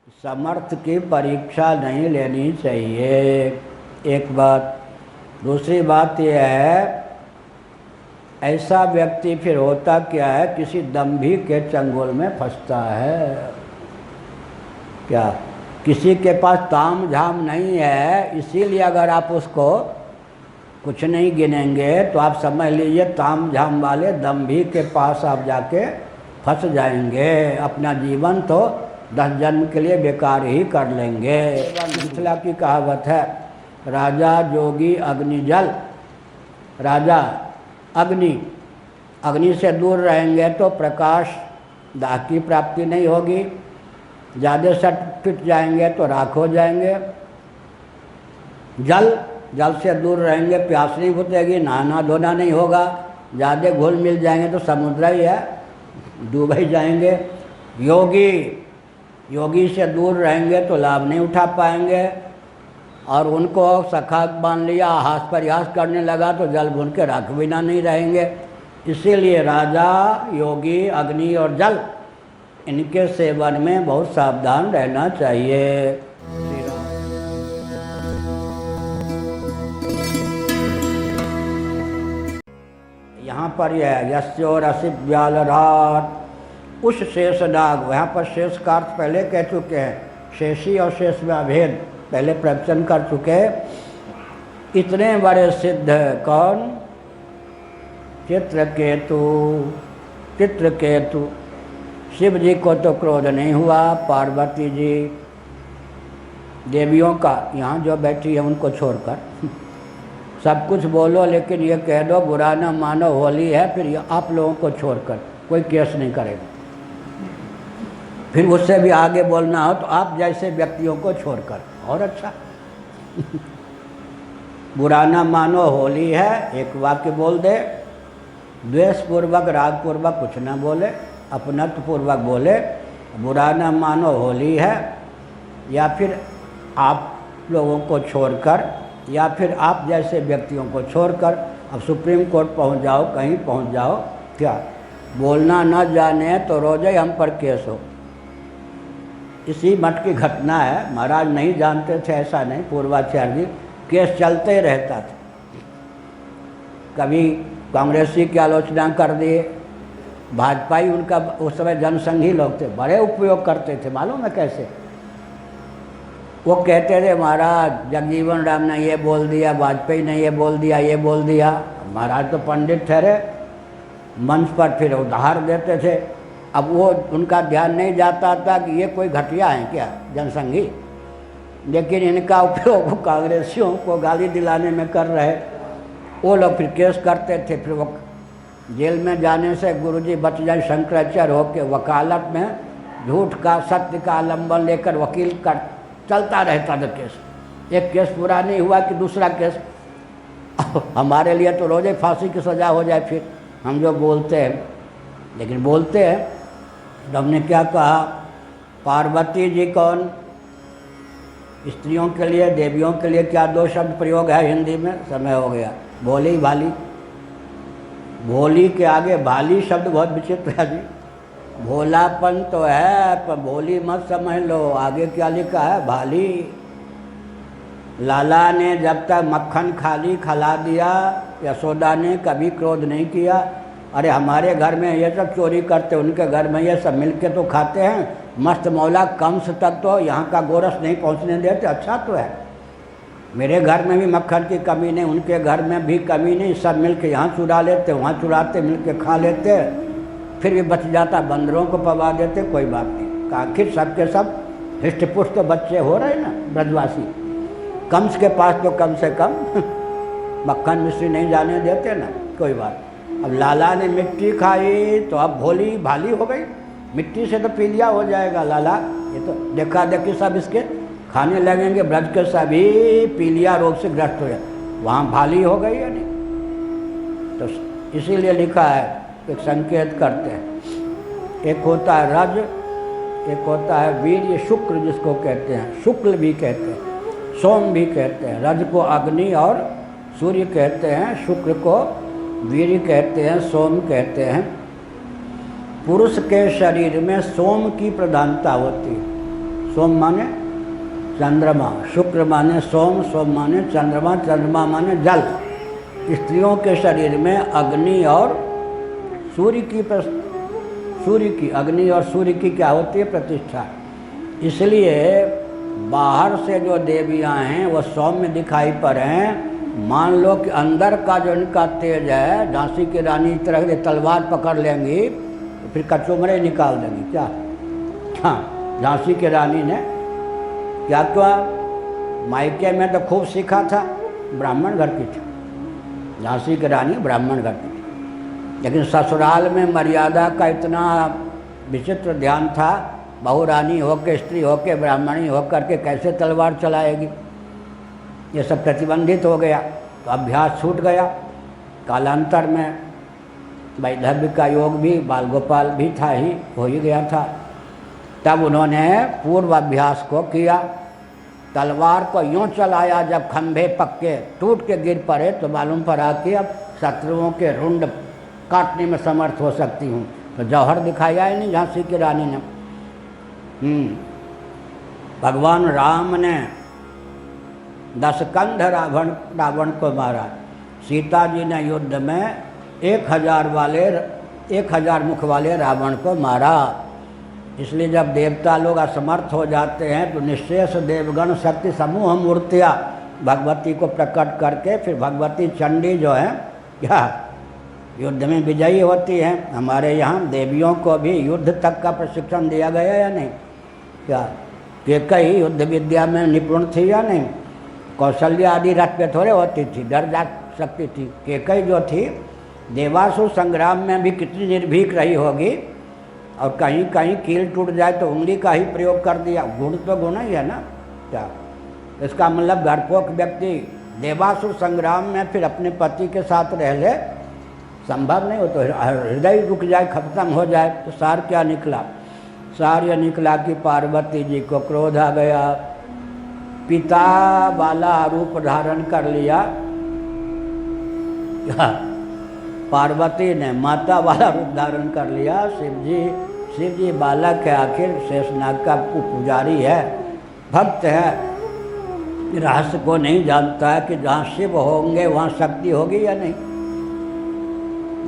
समर्थ की परीक्षा नहीं लेनी चाहिए, एक बात। दूसरी बात यह है, ऐसा व्यक्ति फिर होता क्या है, किसी दंभी के चंगुल में फंसता है। क्या किसी के पास ताम झाम नहीं है, इसीलिए अगर आप उसको कुछ नहीं गिनेंगे तो आप समझ लीजिए ताम झाम वाले दंभी के पास आप जाके फंस जाएंगे। अपना जीवन तो 10 जन्म के लिए बेकार ही कर लेंगे। मिथिला की कहावत है, राजा जोगी अग्नि जल। राजा अग्नि से दूर रहेंगे तो प्रकाश दाह की प्राप्ति नहीं होगी, ज़्यादा सट पिट जाएंगे तो राख हो जाएंगे। जल से दूर रहेंगे, प्यास नहीं बुझेगी, नहाना धोना नहीं होगा, ज़्यादा घुल मिल जाएंगे तो समुद्र ही है, डूब ही जाएंगे। योगी से दूर रहेंगे तो लाभ नहीं उठा पाएंगे, और उनको सखा मान लिया, हास परिहास करने लगा तो जल भून के राख बिना नहीं रहेंगे। इसीलिए राजा, योगी, अग्नि और जल, इनके सेवन में बहुत सावधान रहना चाहिए। यहाँ पर यह है, यस्योर असित व्यालराट, उस शेषनाग। यहाँ पर शेष का अर्थ पहले कह चुके हैं, शेषी और शेष में अभेद पहले प्रवचन कर चुके। इतने बड़े सिद्ध कौन? चित्रकेतु। शिव जी को तो क्रोध नहीं हुआ, पार्वती जी देवियों का यहाँ जो बैठी है उनको छोड़कर सब कुछ बोलो, लेकिन ये कह दो बुरा न मानो होली है, फिर ये आप लोगों को छोड़कर कोई केस नहीं करेगा। फिर उससे भी आगे बोलना हो तो आप जैसे व्यक्तियों को छोड़कर, और अच्छा बुरा न मानो होली है, एक वाक्य बोल दे, द्वेषपूर्वक रागपूर्वक कुछ न बोले, अपनत्वपूर्वक बोले बुरा न मानो होली है, या फिर आप लोगों को छोड़कर, या फिर आप जैसे व्यक्तियों को छोड़कर। अब सुप्रीम कोर्ट पहुंच जाओ, कहीं पहुंच जाओ, क्या बोलना न जाने तो रोज़ ही हम पर केस हो। इसी मठ की घटना है, महाराज नहीं जानते थे ऐसा नहीं, पूर्वाचार्य जी, केस चलते रहता था। कभी कांग्रेसी की आलोचना कर दिए, भाजपाई उनका उस समय जनसंघी लोग थे, बड़े उपयोग करते थे, मालूम है कैसे? वो कहते थे महाराज जगजीवन राम ने ये बोल दिया, वाजपेयी ने ये बोल दिया, ये बोल दिया। महाराज तो पंडित ठहरे, मंच पर फिर उधार देते थे। अब वो उनका ध्यान नहीं जाता था कि ये कोई घटिया है क्या जनसंघी, लेकिन इनका उपयोग कांग्रेसियों को गाली दिलाने में कर रहे। वो लोग फिर केस करते थे, फिर वो जेल में जाने से गुरुजी बच जाए शंकराचार्य होकर वकालत में झूठ का सत्य का आलम्बन लेकर वकील कर चलता रहता था केस। एक केस पूरा नहीं हुआ कि दूसरा केस। हमारे लिए तो रोज़ फांसी की सज़ा हो जाए फिर हम जो बोलते हैं, लेकिन बोलते हैं। तो हमने क्या कहा, पार्वती जी कौन? स्त्रियों के लिए, देवियों के लिए क्या दो शब्द प्रयोग है हिंदी में? समय हो गया। भोली भाली। भोली के आगे भाली शब्द बहुत विचित्र है जी। भोलापन तो है पर भोली मत समझ लो, आगे क्या लिखा है, भाली। लाला ने जब तक मक्खन खाली खिला दिया, यशोदा ने कभी क्रोध नहीं किया। अरे हमारे घर में ये सब चोरी करते, उनके घर में ये सब मिलके तो खाते हैं। मस्त मौला कंस तक तो यहाँ का गोरस नहीं पहुँचने देते। अच्छा तो है, मेरे घर में भी मक्खन की कमी नहीं, उनके घर में भी कमी नहीं, सब मिलके यहाँ चुरा लेते, वहाँ चुराते, मिलके खा लेते, फिर भी बच जाता, बंदरों को पवा देते, कोई बात नहीं। आखिर सबके सब हिष्ट पुष्ट तो बच्चे हो रहे ना ब्रजवासी। कंस के पास तो कम से कम मक्खन मिश्री नहीं जाने देते ना, कोई बात। अब लाला ने मिट्टी खाई तो अब भोली भाली हो गई। मिट्टी से तो पीलिया हो जाएगा लाला, ये तो देखा देखी सब इसके खाने लगेंगे, ब्रज के सभी पीलिया रोग से ग्रस्त हो जाए, वहाँ भाली हो गई या नहीं? तो इसीलिए लिखा है, एक संकेत करते हैं। एक होता है रज, एक होता है वीर्य, शुक्र जिसको कहते हैं, शुक्ल भी कहते हैं, सोम भी कहते हैं। रज को अग्नि और सूर्य कहते हैं, शुक्र को वीर्य कहते हैं, सोम कहते हैं। पुरुष के शरीर में सोम की प्रधानता होती है। सोम माने चंद्रमा, शुक्र माने सोम, सोम माने चंद्रमा, चंद्रमा माने जल। स्त्रियों के शरीर में अग्नि और सूर्य की अग्नि और सूर्य की क्या होती है? प्रतिष्ठा। इसलिए बाहर से जो देवियां हैं वो सौम्य दिखाई पड़ें, मान लो कि अंदर का जो इनका तेज है, झांसी की रानी की तरह से तलवार पकड़ लेंगी तो फिर कचुमरे निकाल देंगी क्या? हाँ, झांसी की रानी ने क्या किया? मायके में तो खूब सीखा था, ब्राह्मण घर की थी, झांसी की रानी ब्राह्मण घर की थी, लेकिन ससुराल में मर्यादा का इतना विचित्र ध्यान था, बहू रानी होकर, स्त्री होकर, ब्राह्मणी होकर के कैसे तलवार चलाएगी, ये सब प्रतिबंधित हो गया। तो अभ्यास छूट गया। कालांतर में वैधव्य का योग भी, बाल गोपाल भी था ही, हो ही गया था। तब उन्होंने पूर्व अभ्यास को किया, तलवार को यूँ चलाया, जब खंभे पक्के टूट के गिर पड़े तो मालूम पड़ा कि अब शत्रुओं के रुंड काटने में समर्थ हो सकती हूँ। तो जौहर दिखाया ही नहीं झांसी की रानी ने। भगवान राम ने 10 कंध रावण को मारा। सीता जी ने युद्ध में 1000 मुख वाले रावण को मारा। इसलिए जब देवता लोग असमर्थ हो जाते हैं तो निश्शेष देवगण शक्ति समूह मूर्तियाँ भगवती को प्रकट करके फिर भगवती चंडी जो है क्या युद्ध में विजयी होती हैं। हमारे यहाँ देवियों को भी युद्ध तक का प्रशिक्षण दिया गया या नहीं? क्या कैकेयी युद्ध विद्या में निपुण थी या नहीं? कौशल्या आदि रथ पे थोड़े होती थी, डर जा सकती थी। कैकेयी जो थी देवासुर संग्राम में भी कितनी निर्भीक रही होगी, और कहीं कहीं कील टूट जाए तो उंगली का ही प्रयोग कर दिया। गुण तो गुण ही है ना क्या? इसका मतलब घरपोक व्यक्ति देवासुर संग्राम में फिर अपने पति के साथ रह ले, संभव नहीं हो। तो हृदय रुक जाए, खत्म हो जाए। तो सार क्या निकला? सार यह निकला कि पार्वती जी को क्रोध आ गया, पिता वाला रूप धारण कर लिया। पार्वती ने माता वाला रूप धारण कर लिया। शिव जी बालक है, आखिर शेषनाग का पुजारी है, भक्त है, रहस्य को नहीं जानता है कि जहाँ शिव होंगे वहाँ शक्ति होगी या नहीं,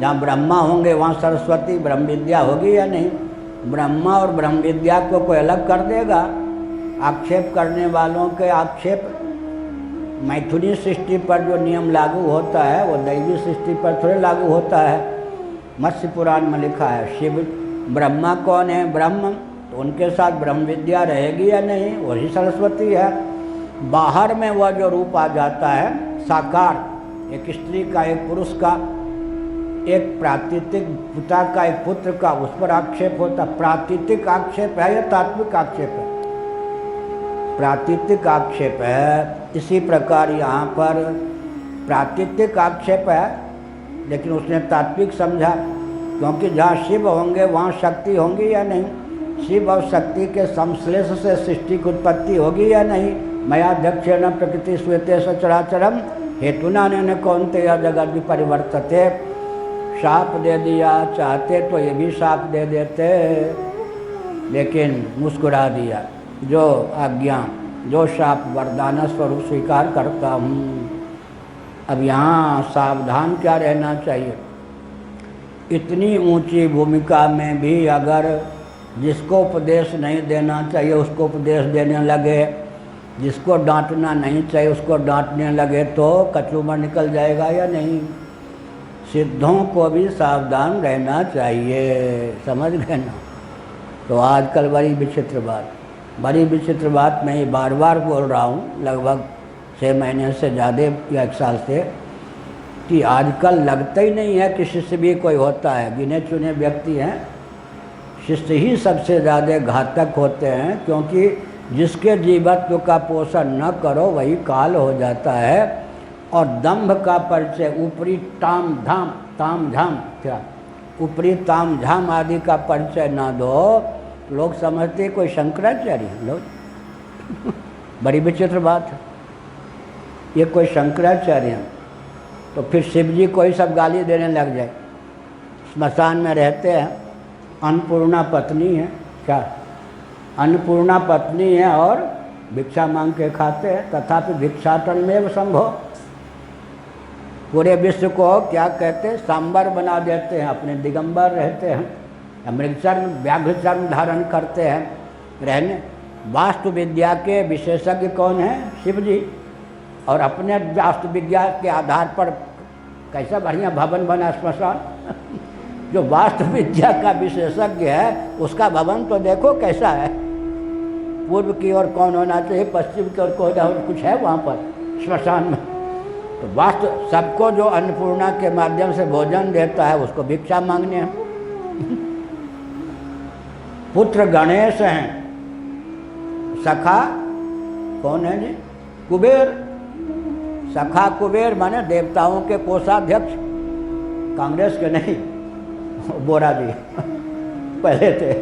जहाँ ब्रह्मा होंगे वहाँ सरस्वती ब्रह्म विद्या होगी या नहीं। ब्रह्मा और ब्रह्म विद्या को कोई अलग कर देगा? आक्षेप करने वालों के आक्षेप मैथुनी सृष्टि पर जो नियम लागू होता है वो दैवी सृष्टि पर थोड़े लागू होता है। मत्स्य पुराण में लिखा है शिव ब्रह्मा कौन है? ब्रह्म, तो उनके साथ ब्रह्म विद्या रहेगी या नहीं? वही सरस्वती है। बाहर में वह जो रूप आ जाता है साकार, एक स्त्री का, एक पुरुष का, एक प्राकृतिक पिता का, एक पुत्र का, उस पर आक्षेप होता। प्राकृतिक आक्षेप है या तात्विक आक्षेप है? प्राकृतिक आक्षेप है। इसी प्रकार यहाँ पर प्राकृतिक आक्षेप है, लेकिन उसने तात्विक समझा, क्योंकि जहाँ शिव होंगे वहाँ शक्ति होंगी या नहीं? शिव और शक्ति के संश्लेष से सृष्टि की उत्पत्ति होगी या नहीं? मयाध्यक्षेण प्रकृति श्वेते सचराचरम हेतुना ने कौनते या जगत भी परिवर्तते। शाप दे दिया, चाहते तो ये भी शाप दे देते, लेकिन मुस्कुरा दिया। जो आज्ञा, जो शाप वरदान स्वरूप स्वीकार करता हूँ। अब यहाँ सावधान क्या रहना चाहिए? इतनी ऊंची भूमिका में भी अगर जिसको उपदेश नहीं देना चाहिए उसको उपदेश देने लगे, जिसको डांटना नहीं चाहिए उसको डांटने लगे, तो कचूमर निकल जाएगा या नहीं? सिद्धों को भी सावधान रहना चाहिए, समझ गए ना? तो आजकल बड़ी विचित्र बात मैं बार बार बोल रहा हूँ, लगभग 6 महीने से ज़्यादा या 1 साल से, कि आजकल लगता ही नहीं है कि शिष्य भी कोई होता है। गिने चुने व्यक्ति हैं, शिष्य ही सबसे ज़्यादा घातक होते हैं, क्योंकि जिसके जीवत्व का पोषण न करो वही काल हो जाता है। और दंभ का परिचय, ऊपरी ताम झाम क्या ऊपरी ताम झाम आदि का परिचय ना दो, लोग समझते कोई शंकराचार्य लोग। बड़ी विचित्र बात है, ये कोई शंकराचार्य हैं। तो फिर शिव जी को ही सब गाली देने लग जाए। स्मशान में रहते हैं, अन्नपूर्णा पत्नी है क्या, अन्नपूर्णा पत्नी है और भिक्षा मांग के खाते हैं, तथापि भिक्षाटन में संभव। पूरे विश्व को क्या कहते हैं, सांबर बना देते हैं, अपने दिगंबर रहते हैं, मृगचर्म व्याघ्र चर्म धारण करते हैं रहने। वास्तु विद्या के विशेषज्ञ कौन है? शिव जी। और अपने वास्तु विद्या के आधार पर कैसा बढ़िया भवन बना श्मशान। जो वास्तु विद्या का विशेषज्ञ है उसका भवन तो देखो कैसा है। पूर्व की ओर कौन होना चाहिए, पश्चिम की ओर कौन, कुछ है वहाँ पर श्मशान में। तो वास्तु सबको जो अन्नपूर्णा के माध्यम से भोजन देता है उसको भिक्षा मांगने हैं। पुत्र गणेश हैं, सखा कौन है जी? कुबेर। सखा कुबेर माने देवताओं के कोषाध्यक्ष, कांग्रेस के नहीं, बोरा जी पहले थे,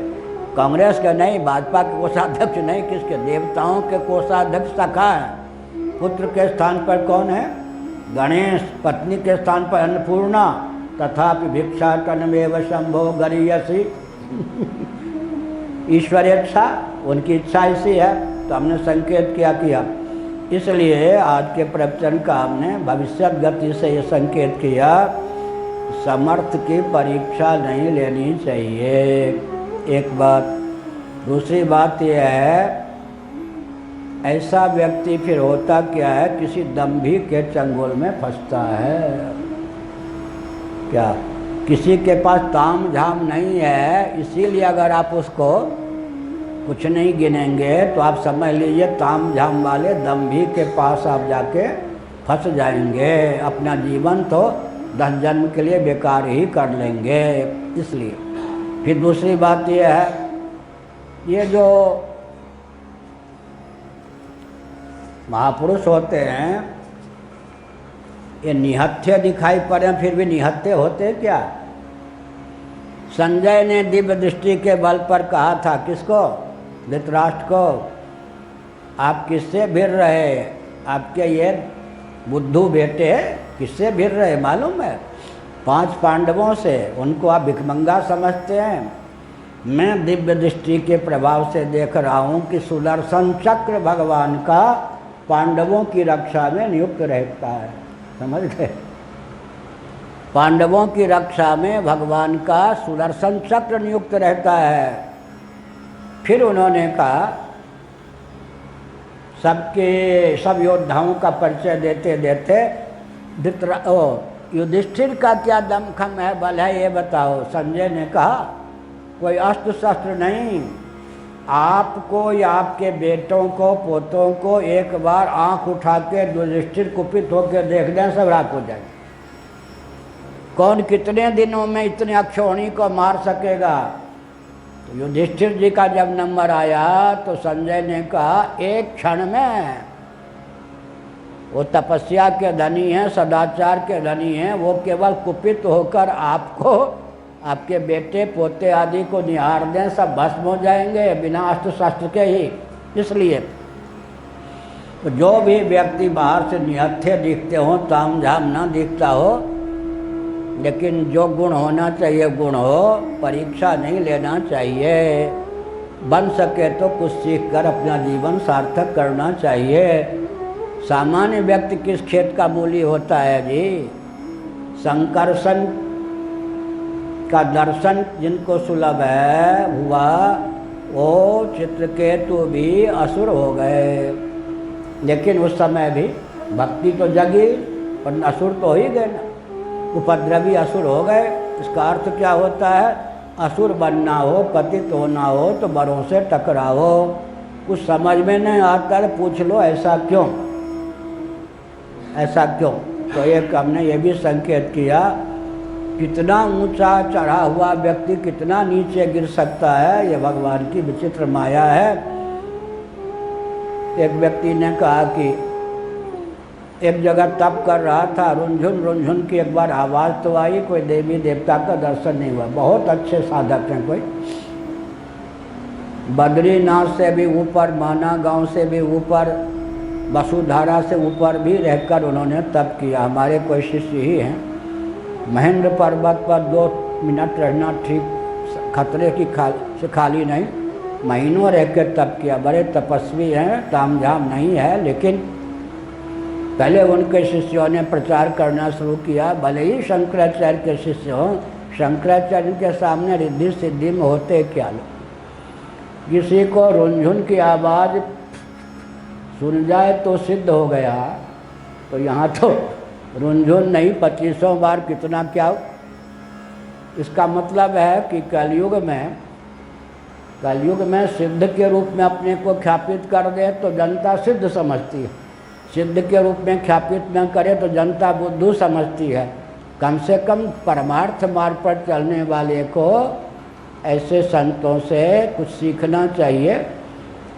कांग्रेस के नहीं, भाजपा के कोषाध्यक्ष नहीं, किसके? देवताओं के कोषाध्यक्ष सखा है। पुत्र के स्थान पर कौन है? गणेश। पत्नी के स्थान पर अन्नपूर्णा। तथापि भिक्षाटनमेव शंभो गरीयसी। ईश्वरेच्छा, उनकी इच्छा ऐसी है, तो हमने संकेत किया। इसलिए आज के प्रवचन का हमने भविष्य गति से ये संकेत किया, समर्थ की परीक्षा नहीं लेनी चाहिए, एक बात। दूसरी बात यह है, ऐसा व्यक्ति फिर होता क्या है, किसी दंभी के चंगुल में फंसता है। क्या? किसी के पास ताम झाम नहीं है, इसीलिए अगर आप उसको कुछ नहीं गिनेंगे तो आप समझ लीजिए ताम झाम वाले दंभी के पास आप जाके फंस जाएंगे। अपना जीवन तो 10 जन्म के लिए बेकार ही कर लेंगे। इसलिए फिर दूसरी बात यह है, ये जो महापुरुष होते हैं ये निहत्थे दिखाई पड़े, फिर भी निहत्थे होते क्या? संजय ने दिव्य दृष्टि के बल पर कहा था, किसको? धृतराष्ट्र को, आप किससे भिड़ रहे? आपके ये बुद्धू बेटे किससे भिड़ रहे मालूम है? 5 पांडवों से। उनको आप भिखमंगा समझते हैं। मैं दिव्य दृष्टि के प्रभाव से देख रहा हूँ कि सुदर्शन चक्र भगवान का पांडवों की रक्षा में नियुक्त रहता है। समझ गए? पांडवों की रक्षा में भगवान का सुदर्शन चक्र नियुक्त रहता है। फिर उन्होंने कहा, सब योद्धाओं का परिचय देते देते युधिष्ठिर का क्या दमखम है, बल है, ये बताओ। संजय ने कहा, कोई अस्त्र शस्त्र नहीं, आपको या आपके बेटों को, पोतों को एक बार आंख उठा के युधिष्ठिर कुपित होकर देख दें, सब राख हो जाए। कौन कितने दिनों में इतने अक्षौहिणी को मार सकेगा? तो युधिष्ठिर जी का जब नंबर आया तो संजय ने कहा, एक क्षण में। वो तपस्या के धनी हैं, सदाचार के धनी हैं, वो केवल कुपित होकर आपको, आपके बेटे पोते आदि को निहार दें, सब भस्म हो जाएंगे बिना अस्त्र शस्त्र के ही। इसलिए तो जो भी व्यक्ति बाहर से निहत्थे दिखते हो, ताम झाम ना दिखता हो, लेकिन जो गुण होना चाहिए गुण हो, परीक्षा नहीं लेना चाहिए। बन सके तो कुछ सीख कर अपना जीवन सार्थक करना चाहिए। सामान्य व्यक्ति किस खेत का मूली होता है जी? संकर्षण का दर्शन जिनको सुलभ है हुआ, वो चित्रकेतु भी असुर हो गए। लेकिन उस समय भी भक्ति तो जगी, पर असुर तो हो ही गए ना, उपद्रवी असुर हो गए। इसका अर्थ क्या होता है? असुर बनना हो, पतित होना हो तो बड़ों से टकराओ। कुछ समझ में नहीं आता है, पूछ लो ऐसा क्यों, ऐसा क्यों। तो एक हमने ये भी संकेत किया, कितना ऊंचा चढ़ा हुआ व्यक्ति कितना नीचे गिर सकता है, ये भगवान की विचित्र माया है। एक व्यक्ति ने कहा कि एक jagah तप कर रहा था, रुंझुन की एक बार आवाज़ तो आई, कोई देवी देवता का दर्शन नहीं हुआ। बहुत अच्छे साधक हैं, कोई बद्रीनाथ से भी ऊपर, माना गांव से भी ऊपर, वसुधारा से ऊपर भी रहकर उन्होंने तप किया। हमारे कोई शिष्य ही हैं। महेंद्र पर्वत पर 2 मिनट रहना ठीक, खतरे की से खाली नहीं। महीनों रह के तप किया, बड़े तपस्वी हैं, तामझाम नहीं है, लेकिन पहले उनके शिष्यों ने प्रचार करना शुरू किया। भले ही शंकराचार्य के शिष्य हों, शंकराचार्य के सामने रिद्धि सिद्धि में होते क्या लोग। किसी को रुनझुन की आवाज़ सुन जाए तो सिद्ध हो गया, तो यहाँ तो रुनझुन नहीं 2500 बार कितना क्या। इसका मतलब है कि कलयुग में सिद्ध के रूप में अपने को ख्यापित कर दे तो जनता सिद्ध समझती है, सिद्ध के रूप में ख्यापित न करे तो जनता बुद्धू समझती है। कम से कम परमार्थ मार्ग पर चलने वाले को ऐसे संतों से कुछ सीखना चाहिए।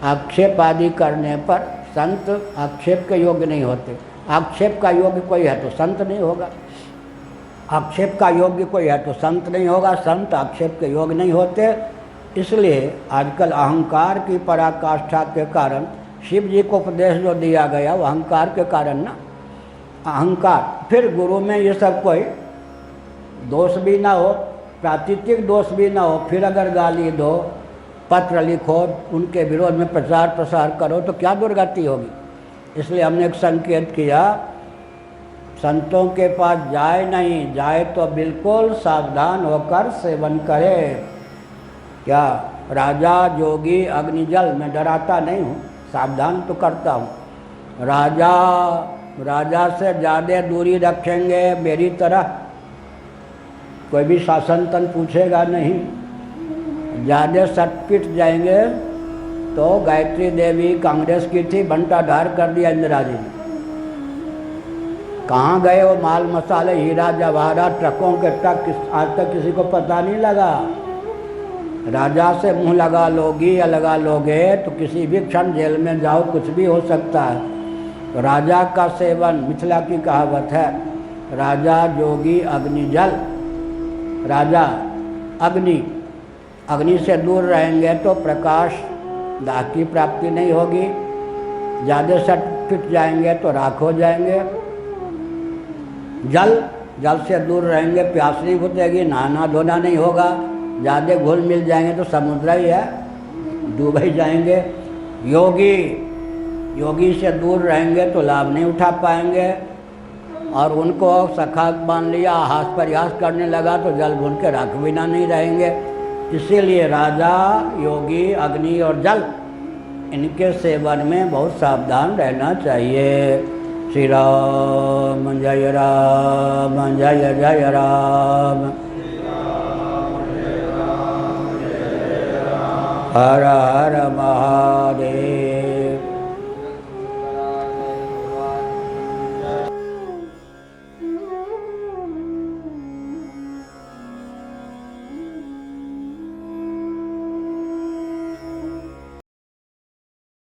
आक्षेप आदि करने पर संत आक्षेप के योग्य नहीं होते। आक्षेप का योग्य कोई है तो संत नहीं होगा, आक्षेप का योग्य कोई है तो संत नहीं होगा, संत आक्षेप के योग्य नहीं होते। इसलिए आजकल अहंकार की पराकाष्ठा के कारण शिव जी को उपदेश जो दिया गया वो अहंकार के कारण ना, अहंकार। फिर गुरु में ये सब कोई दोष भी ना हो, प्रातीतिक दोष भी ना हो, फिर अगर गाली दो, पत्र लिखो, उनके विरोध में प्रचार प्रसार करो तो क्या दुर्गति होगी। इसलिए हमने एक संकेत किया, संतों के पास जाए नहीं, जाए तो बिल्कुल सावधान होकर सेवन करे। क्या राजा जोगी अग्निजल, मैं डराता नहीं हूँ, सावधान तो करता हूँ। राजा से ज़्यादा दूरी रखेंगे मेरी तरह, कोई भी शासन तन पूछेगा नहीं। ज़्यादा सटपिट जाएंगे तो गायत्री देवी कांग्रेस की थी, बंटा ढार कर दिया इंदिरा जी ने। कहाँ गए वो माल मसाले, हीरा जवाहरात, ट्रकों के ट्रक, आज तक किसी को पता नहीं लगा। राजा से मुंह लगा लोगी या लगा लोगे तो किसी भी क्षण जेल में जाओ, कुछ भी हो सकता है। तो राजा का सेवन, मिथिला की कहावत है, राजा जोगी अग्निजल। राजा अग्नि से दूर रहेंगे तो प्रकाश दाह की प्राप्ति नहीं होगी, ज़्यादा सट पिट जाएंगे तो राख हो जाएंगे। जल से दूर रहेंगे, प्यास नहीं बुझेगी, नहाना धोना नहीं होगा, ज़्यादा घुल मिल जाएंगे तो समुद्र ही है, डूब ही जाएंगे। योगी से दूर रहेंगे तो लाभ नहीं उठा पाएंगे, और उनको सखा मान लिया, हास प्रयास करने लगा तो जल भून के राख बिना नहीं रहेंगे। इसीलिए राजा, योगी, अग्नि और जल, इनके सेवन में बहुत सावधान रहना चाहिए। श्री राम जय राम जय जय राम, हर हर महादेव।